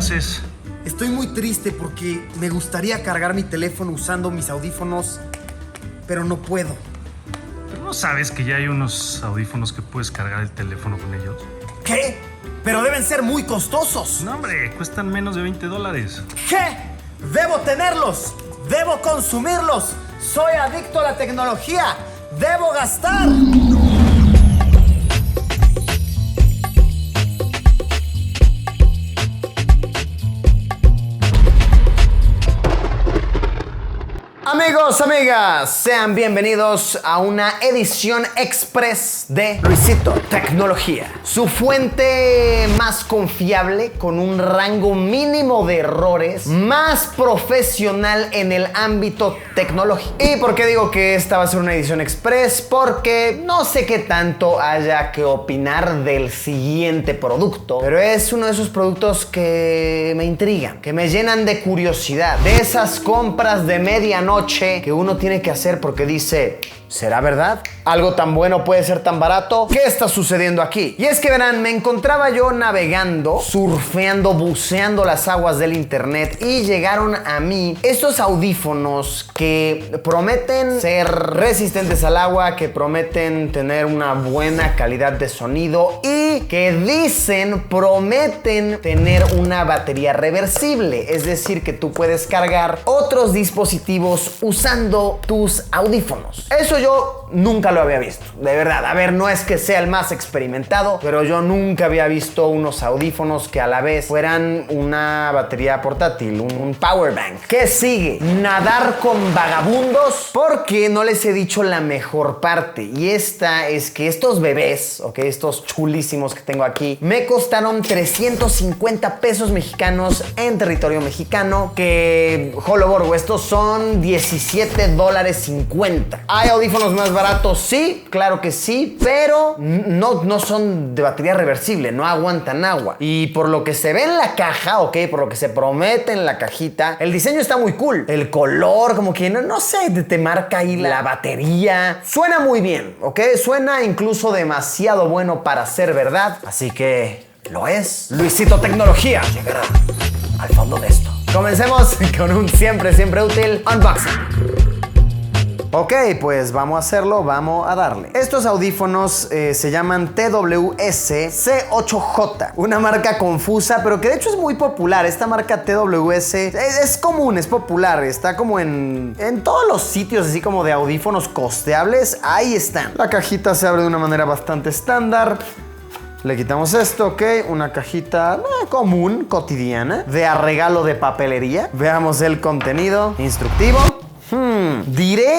haces? Estoy muy triste porque me gustaría cargar mi teléfono usando mis audífonos, pero no puedo. ¿Pero no sabes que ya hay unos audífonos que puedes cargar el teléfono con ellos? ¿Qué? Pero deben ser muy costosos. No, hombre, cuestan menos de $20. ¿Qué? ¡Debo tenerlos! ¡Debo consumirlos! ¡Soy adicto a la tecnología! ¡Debo gastar! Amigos, amigas, sean bienvenidos a una edición express de Luisito Tecnología. Su fuente más confiable, con un rango mínimo de errores, más profesional en el ámbito tecnológico. ¿Y por qué digo que esta va a ser una edición express? Porque no sé qué tanto haya que opinar del siguiente producto, pero es uno de esos productos que me intrigan, que me llenan de curiosidad, de esas compras de medianoche que uno tiene que hacer porque dice, ¿será verdad? ¿Algo tan bueno puede ser tan barato? ¿Qué está sucediendo aquí? Y es que verán, me encontraba yo navegando, surfeando, buceando las aguas del internet y llegaron a mí estos audífonos que prometen ser resistentes al agua, que prometen tener una buena calidad de sonido y que prometen tener una batería reversible. Es decir, que tú puedes cargar otros dispositivos usando tus audífonos. Eso yo nunca lo había visto, de verdad. A ver, no es que sea el más experimentado, pero yo nunca había visto unos audífonos que a la vez fueran una batería portátil, un power bank. ¿Qué sigue? Nadar con vagabundos, porque no les he dicho la mejor parte, y esta es que estos bebés, ok, estos chulísimos que tengo aquí, me costaron 350 pesos mexicanos en territorio mexicano, que, joloborgo, estos son $17.50. ¿Hay audífonos más baratos? Sí, claro que sí, pero no son de batería reversible, no aguantan agua. Y por lo que se ve en la caja, ok, por lo que se promete en la cajita, el diseño está muy cool. El color, como que, no sé, te marca ahí la batería. Suena muy bien, ok, suena incluso demasiado bueno para ser verdad, así que lo es. Luisito Tecnología llegará al fondo de esto. Comencemos con un siempre útil unboxing. Ok, pues vamos a hacerlo, vamos a darle. Estos audífonos se llaman TWS C8J, una marca confusa, pero que de hecho es muy popular. Esta marca TWS es común, es popular, está como en todos los sitios así como de audífonos costeables, ahí están. La cajita se abre de una manera bastante estándar. Le quitamos esto, ok, una cajita común, cotidiana, de a regalo de papelería. Veamos el contenido instructivo.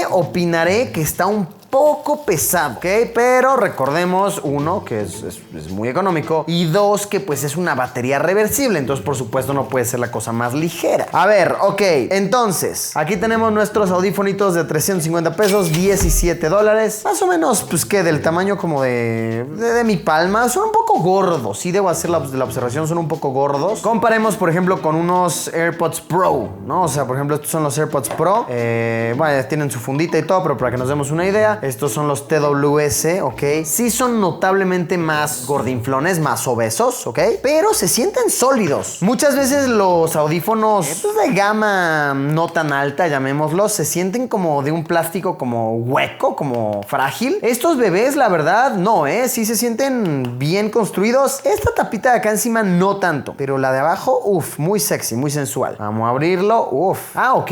Opinaré que está un poco pesado, ¿ok? Pero recordemos, uno, que es muy económico, y dos, que pues es una batería reversible, entonces por supuesto no puede ser la cosa más ligera. A ver, ok, entonces, aquí tenemos nuestros audífonitos de 350 pesos, $17, más o menos, pues que del tamaño como de mi palma, son un poco gordos, sí debo hacer la observación, son un poco gordos. Comparemos, por ejemplo, con unos AirPods Pro, ¿no? O sea, por ejemplo, estos son los AirPods Pro, bueno, tienen su fundita y todo, pero para que nos demos una idea, estos son los TWS, ¿ok? Sí son notablemente más gordinflones, más obesos, ¿ok? Pero se sienten sólidos. Muchas veces los audífonos de gama no tan alta, llamémoslos, se sienten como de un plástico como hueco, como frágil. Estos bebés, la verdad, no, sí se sienten bien construidos. Esta tapita de acá encima no tanto, pero la de abajo, muy sexy, muy sensual. Vamos a abrirlo, ok.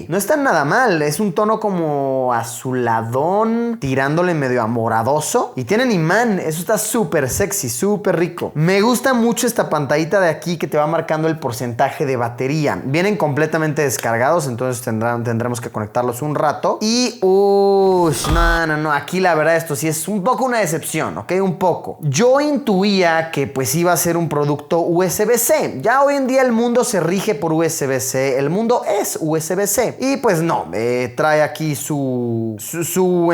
No está nada mal, es un tono como azuladón, tirándole medio amoradoso, y tienen imán. Eso está súper sexy, súper rico. Me gusta mucho esta pantallita de aquí que te va marcando el porcentaje de batería. Vienen completamente descargados, entonces tendremos que conectarlos un rato. Y no, aquí la verdad esto sí es un poco una decepción, ok, un poco. Yo intuía que pues iba a ser un producto USB-C. Ya hoy en día el mundo se rige por USB-C, el mundo es USB-C, y pues no, trae aquí su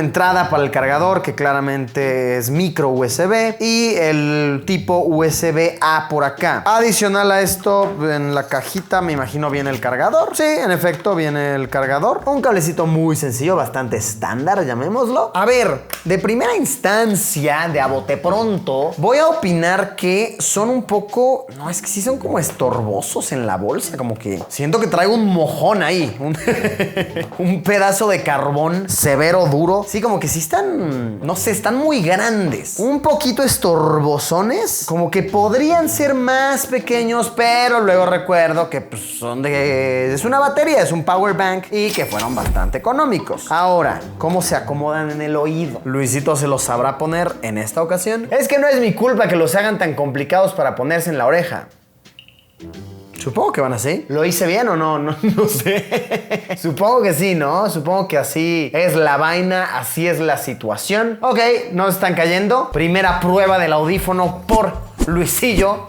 entrada para el cargador, que claramente es micro USB, y el tipo USB-A por acá. Adicional a esto, en la cajita me imagino viene el cargador. Sí, en efecto viene el cargador. Un cablecito muy sencillo, bastante estándar, llamémoslo. A ver, de primera instancia, de a bote pronto, voy a opinar que son un poco... No, es que sí son como estorbosos en la bolsa. Como que siento que traigo un mojón ahí. Un pedazo de carbón severo, duro. Sí, como que sí están... No sé, están muy grandes. Un poquito estorbosones. Como que podrían ser más pequeños, pero luego recuerdo que pues, son de... Es una batería, es un power bank y que fueron bastante económicos. Ahora, ¿cómo se acomodan en el oído? Luisito se los sabrá poner en esta ocasión. Es que no es mi culpa que los hagan tan complicados para ponerse en la oreja. Supongo que van así. ¿Lo hice bien o no? No sé. Supongo que sí, ¿no? Supongo que así es la vaina, así es la situación. Ok, no están cayendo. Primera prueba del audífono por Luisillo.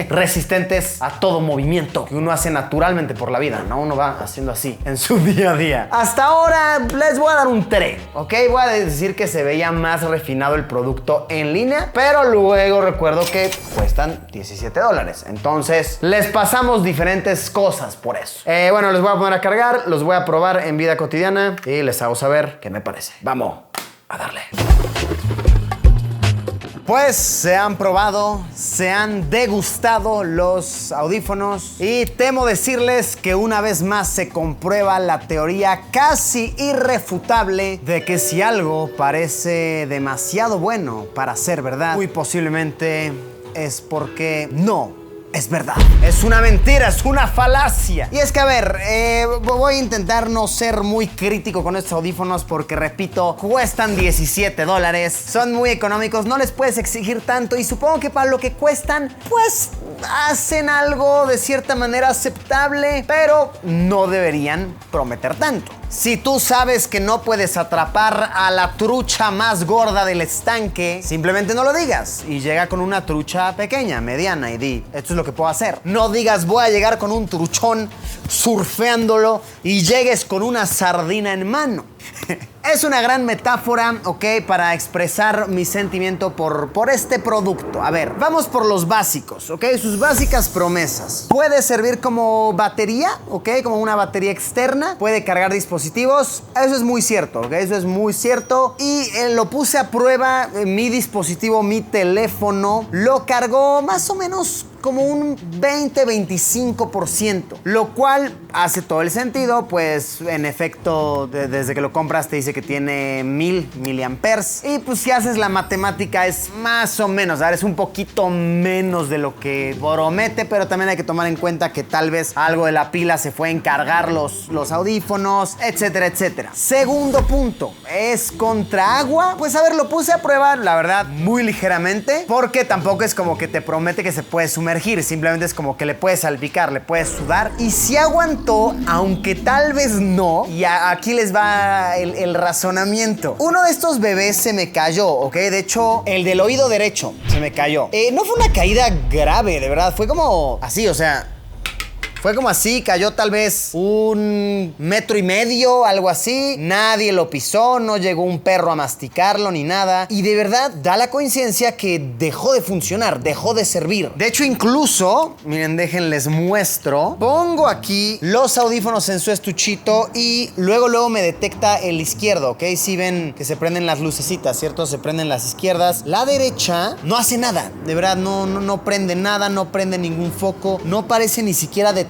Resistentes a todo movimiento que uno hace naturalmente por la vida, ¿no? Uno va haciendo así en su día a día. Hasta ahora les voy a dar un 3, ¿ok? Voy a decir que se veía más refinado el producto en línea, pero luego recuerdo que cuestan $17. Entonces, les pasamos diferentes cosas por eso. Bueno, les voy a poner a cargar, los voy a probar en vida cotidiana y les hago saber qué me parece. Vamos a darle. Pues se han probado, se han degustado los audífonos y temo decirles que una vez más se comprueba la teoría casi irrefutable de que si algo parece demasiado bueno para ser verdad, muy posiblemente es porque no es verdad. Es una mentira, es una falacia. Y es que, a ver, voy a intentar no ser muy crítico con estos audífonos porque, repito, cuestan $17. Son muy económicos, no les puedes exigir tanto y supongo que para lo que cuestan, pues hacen algo de cierta manera aceptable, pero no deberían prometer tanto. Si tú sabes que no puedes atrapar a la trucha más gorda del estanque, simplemente no lo digas y llega con una trucha pequeña, mediana y di, esto es lo que puedo hacer. No digas voy a llegar con un truchón surfeándolo y llegues con una sardina en mano. Es una gran metáfora, ¿ok? Para expresar mi sentimiento por este producto. A ver, vamos por los básicos, ¿ok? Sus básicas promesas. Puede servir como batería, ¿ok? Como una batería externa. Puede cargar dispositivos. Eso es muy cierto, ¿ok? Eso es muy cierto. Y lo puse a prueba. Mi dispositivo, mi teléfono, lo cargó más o menos como un 20-25%, lo cual hace todo el sentido, pues en efecto desde que lo compras te dice que tiene 1000 miliamperes y pues si haces la matemática es más o menos, es un poquito menos de lo que promete, pero también hay que tomar en cuenta que tal vez algo de la pila se fue a encargar los audífonos, etcétera, etcétera. Segundo punto, ¿es contra agua? Pues a ver, lo puse a prueba, la verdad, muy ligeramente, porque tampoco es como que te promete que se puede sumergir, simplemente es como que le puedes salpicar, le puedes sudar y si aguantó, aunque tal vez no, y aquí les va el razonamiento. Uno de estos bebés se me cayó, ¿ok? De hecho, el del oído derecho se me cayó. No fue una caída grave, de verdad, fue como así, o sea... Fue como así, cayó tal vez 1,5 metros, algo así. Nadie lo pisó, no llegó un perro a masticarlo ni nada. Y de verdad da la coincidencia que dejó de funcionar, dejó de servir. De hecho, incluso, miren, déjenles muestro. Pongo aquí los audífonos en su estuchito y luego me detecta el izquierdo, ¿ok? Si ven que se prenden las lucecitas, ¿cierto? Se prenden las izquierdas. La derecha no hace nada. De verdad, no prende nada, no prende ningún foco. No parece ni siquiera detectarlo.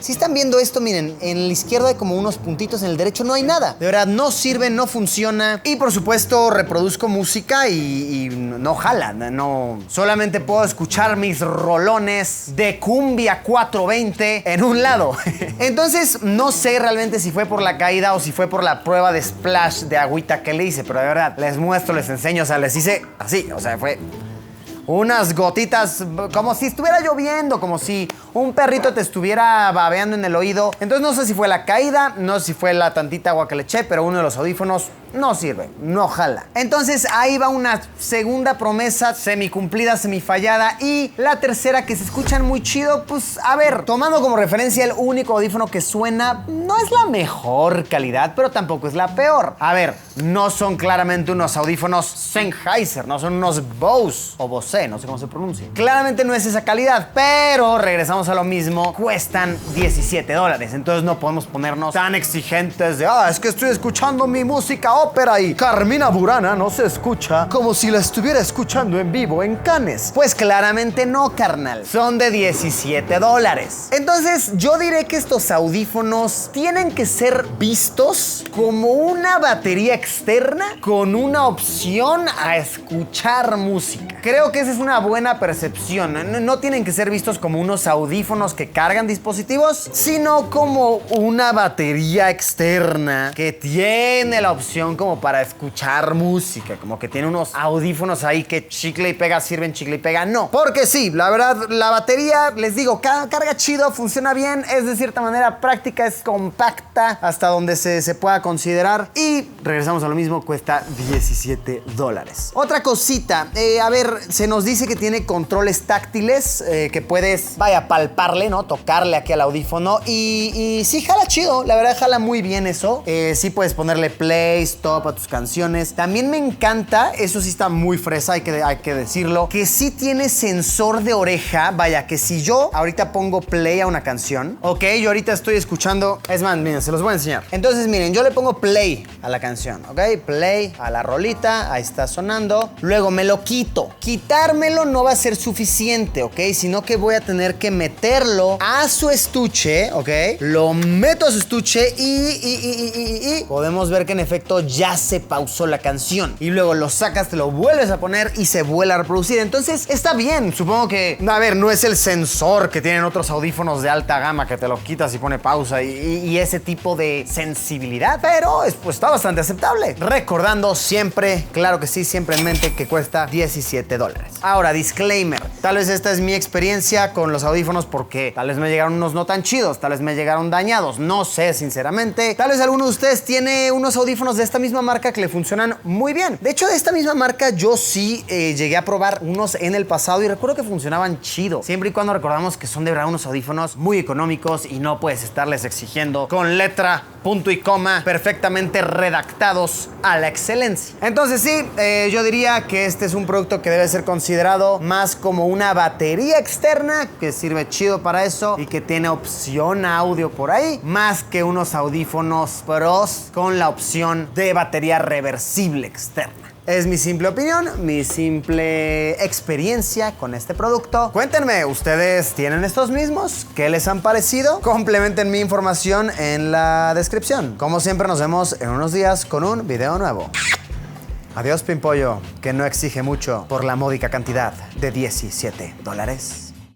Si están viendo esto, miren, en la izquierda hay como unos puntitos, en el derecho no hay nada. De verdad, no sirve, no funciona. Y por supuesto, reproduzco música y no jala, no. Solamente puedo escuchar mis rolones de cumbia 420 en un lado. Entonces, no sé realmente si fue por la caída o si fue por la prueba de splash de agüita que le hice, pero de verdad, les muestro, les enseño, o sea, les hice así, o sea, fue... unas gotitas, como si estuviera lloviendo, como si un perrito te estuviera babeando en el oído. Entonces no sé si fue la caída, no sé si fue la tantita agua que le eché, pero uno de los audífonos no sirve, no jala. Entonces ahí va una segunda promesa semicumplida, semifallada. Y la tercera, que se escuchan muy chido. Pues a ver, tomando como referencia el único audífono que suena, no es la mejor calidad, pero tampoco es la peor. A ver, no son claramente unos audífonos Sennheiser, no son unos Bose o Bose, no sé cómo se pronuncia. Claramente no es esa calidad, pero regresamos a lo mismo, cuestan $17. Entonces no podemos ponernos tan exigentes de, es que estoy escuchando mi música ópera y Carmina Burana no se escucha como si la estuviera escuchando en vivo en Cannes. Pues claramente no, carnal. Son de $17. Entonces yo diré que estos audífonos tienen que ser vistos como una batería externa con una opción a escuchar música. Creo que esa es una buena percepción. No tienen que ser vistos como unos audífonos que cargan dispositivos, sino como una batería externa que tiene la opción como para escuchar música, como que tiene unos audífonos ahí que chicle y pega sirven, chicle y pega no. Porque sí, la verdad, la batería, les digo, carga chido, funciona bien, es de cierta manera práctica, es compacta hasta donde se pueda considerar. Y regresamos a lo mismo, cuesta $17. Otra cosita, a ver, se nos dice que tiene controles táctiles, que puedes, palparle, ¿no? Tocarle aquí al audífono y sí jala chido, la verdad jala muy bien eso. Sí puedes ponerle play, stop a tus canciones. También me encanta, eso sí está muy fresa, hay que decirlo, que sí tiene sensor de oreja. Vaya, que si yo ahorita pongo play a una canción, ok, yo ahorita estoy escuchando, es más, miren, se los voy a enseñar. Entonces, miren, yo le pongo play a la canción, ok, play a la rolita, ahí está sonando, luego me lo quito. Quitármelo no va a ser suficiente, ok, sino que voy a tener que meterlo a su estuche, ok, lo meto a su estuche y podemos ver que en efecto ya se pausó la canción. Y luego lo sacas, te lo vuelves a poner y se vuelve a reproducir. Entonces está bien, supongo que, a ver, no es el sensor que tienen otros audífonos de alta gama que te lo quitas y pone pausa y ese tipo de sensibilidad, pero pues está bastante aceptable. Recordando siempre, claro que sí, siempre en mente que cuesta $17. Ahora, disclaimer, tal vez esta es mi experiencia con los audífonos porque tal vez me llegaron unos no tan chidos, tal vez me llegaron dañados, no sé sinceramente. Tal vez alguno de ustedes tiene unos audífonos de esta misma marca que le funcionan muy bien. De hecho, de esta misma marca yo sí llegué a probar unos en el pasado y recuerdo que funcionaban chido, siempre y cuando recordamos que son de verdad unos audífonos muy económicos y no puedes estarles exigiendo con letra, punto y coma, perfectamente redactados a la excelencia. Entonces sí, yo diría que este es un producto que debe ser considerado más como una batería externa que sirve chido para eso y que tiene opción a audio por ahí, más que unos audífonos pros con la opción de batería reversible externa. Es mi simple opinión, mi simple experiencia con este producto. Cuéntenme, ¿ustedes tienen estos mismos? ¿Qué les han parecido? Complementen mi información en la descripción. Como siempre, nos vemos en unos días con un video nuevo. Adiós, Pimpollo, que no exige mucho por la módica cantidad de $17.